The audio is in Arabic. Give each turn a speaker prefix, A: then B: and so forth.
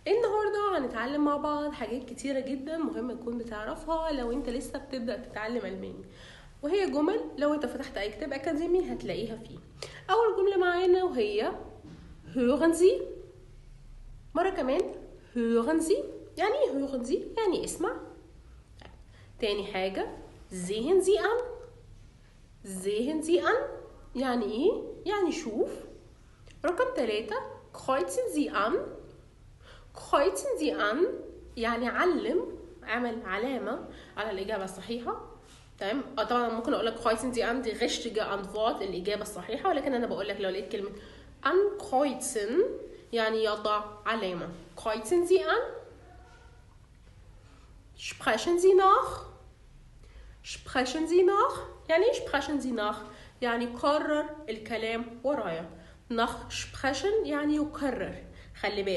A: النهاردة هنتعلم مع بعض حاجات كتيرة جدا مهمة تكون بتعرفها لو انت لسه بتبدأ تتعلم ألماني، وهي جمل لو انت فتحت اي كتاب أكاديمي هتلاقيها فيه. أول جملة معانا وهي hören Sie. مرة كمان hören Sie. يعني ايه hören Sie؟ يعني اسمع. تاني حاجة sehen Sie an. sehen Sie an يعني ايه؟ يعني شوف. رقم 3 kreuzen Sie an. kreuzen Sie an يعني عمل علامة على الإجابة الصحيحة. تمام. طبعا ممكن أقول لك kreuzen Sie an دي richtige Antwort الإجابة الصحيحة، ولكن أنا بقول لك لو لقيت كلمة ankreuzen يعني يضع علامة. kreuzen Sie an. sprechen Sie nach. sprechen Sie nach يعني إيه sprechen Sie nach؟ يعني كرر الكلام ورايا. nach sprechen يعني يكرر. خلي بالك